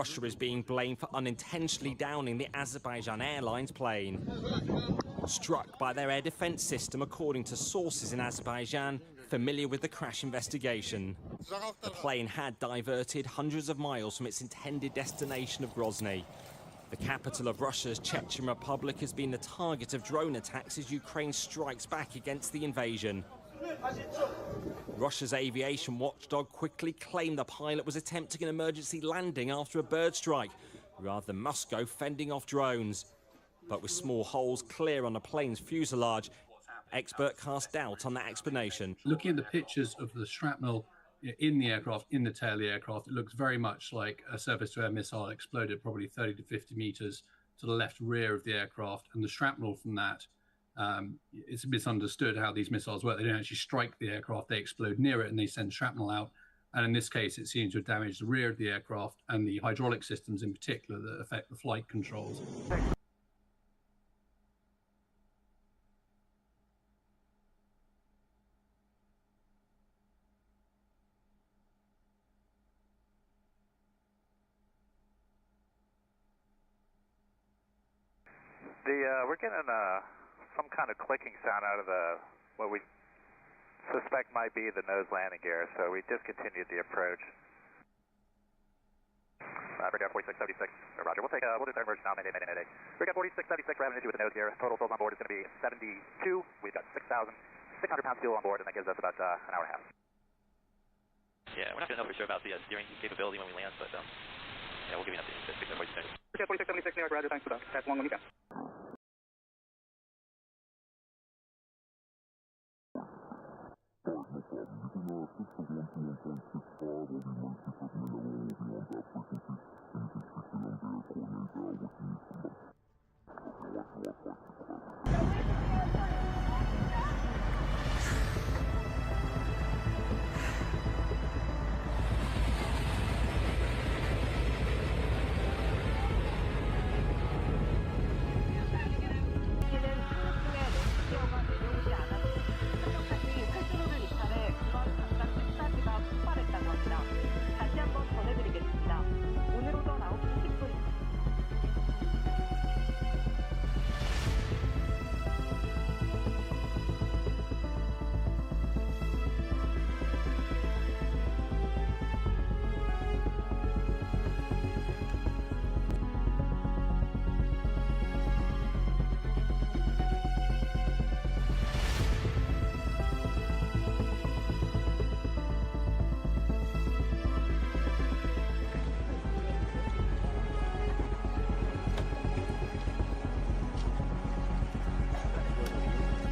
Russia is being blamed for unintentionally downing the Azerbaijan Airlines plane. Struck by their air defense system, according to sources in Azerbaijan familiar with the crash investigation. The plane had diverted hundreds of miles from its intended destination of Grozny. The capital of Russia's Chechen Republic has been the target of drone attacks as Ukraine strikes back against the invasion. Russia's aviation watchdog quickly claimed the pilot was attempting an emergency landing after a bird strike, rather than Moscow fending off drones. But with small holes clear on the plane's fuselage, expert cast doubt on that explanation. Looking at the pictures of the shrapnel in the aircraft, in the tail of the aircraft, it looks very much like a surface-to-air missile exploded probably 30 to 50 meters to the left rear of the aircraft. And the shrapnel from that, it's misunderstood how these missiles work. They don't actually strike the aircraft, they explode near it and they send shrapnel out. And in this case, it seems to have damaged the rear of the aircraft and the hydraulic systems in particular that affect the flight controls. We're getting some kind of clicking sound out of what we suspect might be the nose landing gear, so we discontinued the approach. Brigade 4676, roger. We'll do the emergency now, mayday. Brigade 4676, we're having an issue with the nose gear. Total fuel on board is going to be 72. We've got 6,600 pounds fuel on board, and that gives us about an hour and a half. Yeah, we're not going to know for sure about the steering capability when we land, but yeah, we'll give you an update. Brigade 4676, New York, roger. Thanks for that. Pass along when you can.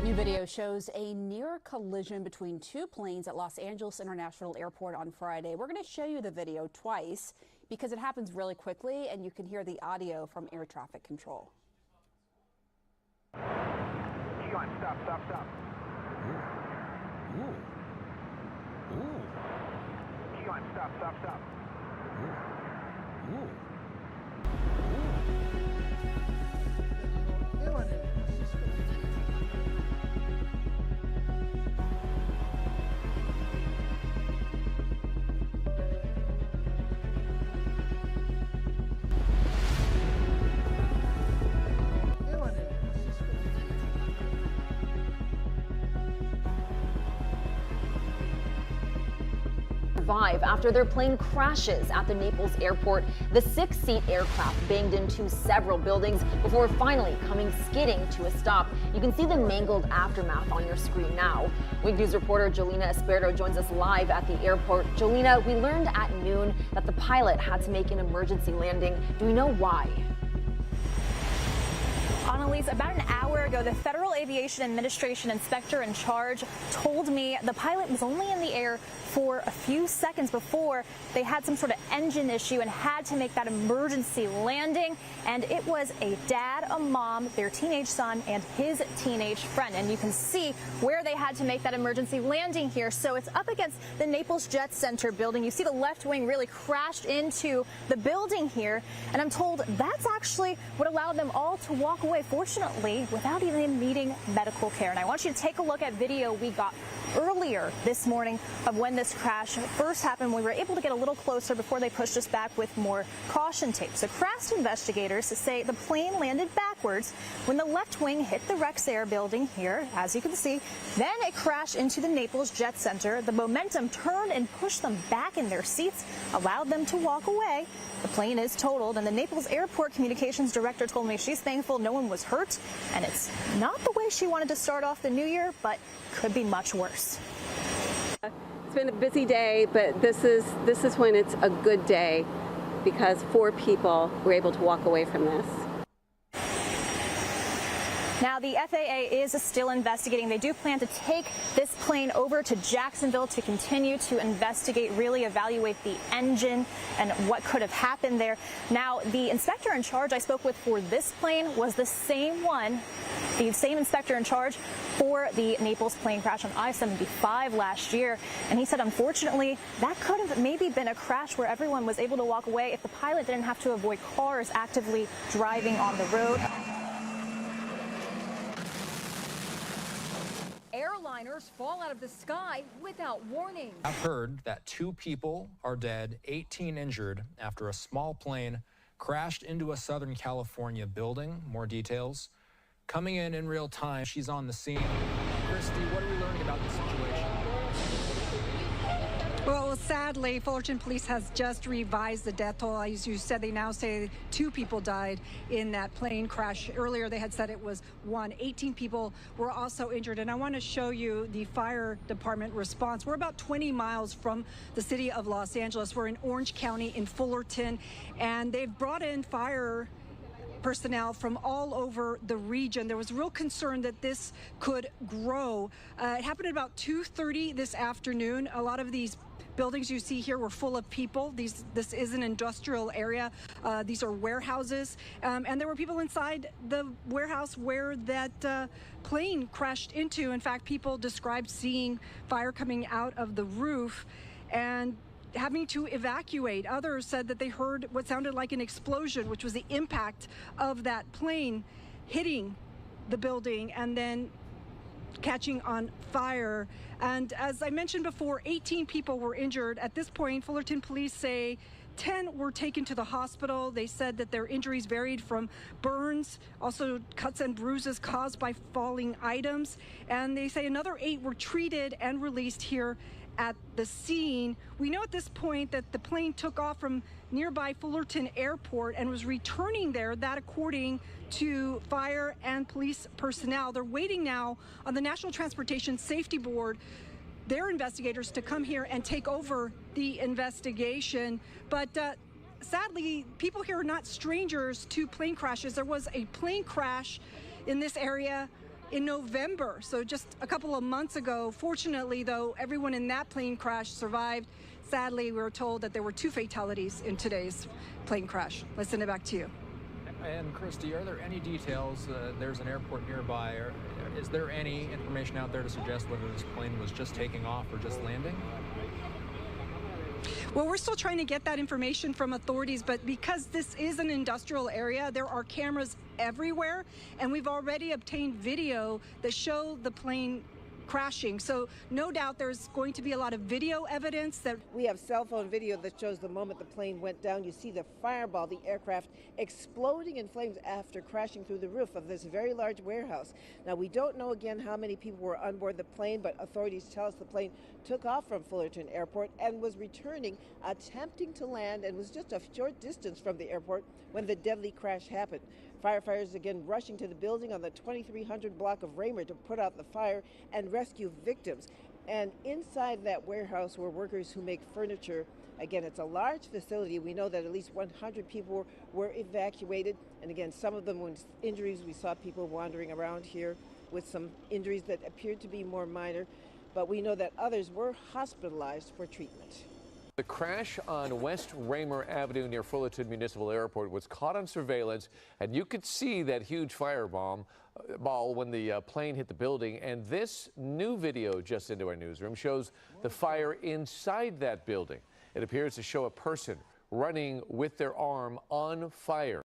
New video shows a near collision between two planes at Los Angeles International Airport on Friday. We're going to show you the video twice because it happens really quickly and you can hear the audio from air traffic control. Stop. Stop. After their plane crashes at the Naples airport. The 6-seat aircraft banged into several buildings before finally coming skidding to a stop. You can see the mangled aftermath on your screen now. Week News reporter Jolina Esperto joins us live at the airport. Jolina, we learned at noon that the pilot had to make an emergency landing. Do we know why? Annalise, about an hour ago, the Federal Aviation Administration inspector in charge told me the pilot was only in the air for a few seconds before they had some sort of engine issue and had to make that emergency landing. And it was a dad, a mom, their teenage son, and his teenage friend. And you can see where they had to make that emergency landing here. So it's up against the Naples Jet Center building. You see the left wing really crashed into the building here. And I'm told that's actually what allowed them all to walk away away, fortunately, without even needing medical care. And I want you to take a look at video we got earlier this morning of when this crash first happened. We were able to get a little closer before they pushed us back with more caution tape. So crash investigators say the plane landed backwards when the left wing hit the Rex Air building here, as you can see. Then it crashed into the Naples Jet Center. The momentum turned and pushed them back in their seats, allowed them to walk away. The plane is totaled, and the Naples Airport Communications Director told me she's thankful no one was hurt, and it's not the way she wanted to start off the new year, but could be much worse. It's been a busy day, but this is when it's a good day because 4 people were able to walk away from this. Now, the FAA is still investigating. They do plan to take this plane over to Jacksonville to continue to investigate, really evaluate the engine and what could have happened there. Now, the inspector in charge I spoke with for this plane was the same one, the same inspector in charge for the Naples plane crash on I-75 last year. And he said, unfortunately, that could have maybe been a crash where everyone was able to walk away if the pilot didn't have to avoid cars actively driving on the road. Airliners fall out of the sky without warning. I've heard that 2 people are dead, 18 injured after a small plane crashed into a Southern California building. More details coming in real time. She's on the scene. Christy, what are we learning about the situation? Well, sadly, Fullerton Police has just revised the death toll. As you said, they now say 2 people died in that plane crash. Earlier, they had said it was 1. 18 people were also injured. And I want to show you the fire department response. We're about 20 miles from the city of Los Angeles. We're in Orange County in Fullerton, and they've brought in fire personnel from all over the region. There was real concern that this could grow. It happened at about 2:30 this afternoon. A lot of these buildings you see here were full of people. This is an industrial area. These are warehouses. And there were people inside the warehouse where that plane crashed into. In fact, people described seeing fire coming out of the roof and having to evacuate. Others said that they heard what sounded like an explosion, which was the impact of that plane hitting the building and then catching on fire. And as I mentioned before, 18 people were injured. At this point, Fullerton police say 10 were taken to the hospital. They said that their injuries varied from burns, also cuts and bruises caused by falling items. And they say another 8 were treated and released here at the scene. We know at this point that the plane took off from nearby Fullerton Airport and was returning there, that according to fire and police personnel. They're waiting now on the National Transportation Safety Board, their investigators, to come here and take over the investigation. But sadly, people here are not strangers to plane crashes. There was a plane crash in this area in November, so just a couple of months ago. Fortunately, though, everyone in that plane crash survived. Sadly, we were told that there were 2 fatalities in today's plane crash. Let's send it back to you. And Christy, are there any details? There's an airport nearby. Is there any information out there to suggest whether this plane was just taking off or just landing? Well, we're still trying to get that information from authorities, but because this is an industrial area, there are cameras everywhere, and we've already obtained video that show the plane crashing. So no doubt there's going to be a lot of video evidence that we have cell phone video that shows the moment the plane went down. You see the fireball, the aircraft exploding in flames after crashing through the roof of this very large warehouse. Now, we don't know again how many people were on board the plane, but authorities tell us the plane took off from Fullerton Airport and was returning, attempting to land, and was just a short distance from the airport when the deadly crash happened. Firefighters again rushing to the building on the 2300 block of Raymer to put out the fire and rescue victims. And inside that warehouse were workers who make furniture. Again, it's a large facility. We know that at least 100 people were evacuated. And again, some of them with injuries. We saw people wandering around here with some injuries that appeared to be more minor. But we know that others were hospitalized for treatment. The crash on West Raymer Avenue near Fullerton Municipal Airport was caught on surveillance, and you could see that huge fireball when the plane hit the building. And this new video just into our newsroom shows the fire inside that building. It appears to show a person running with their arm on fire.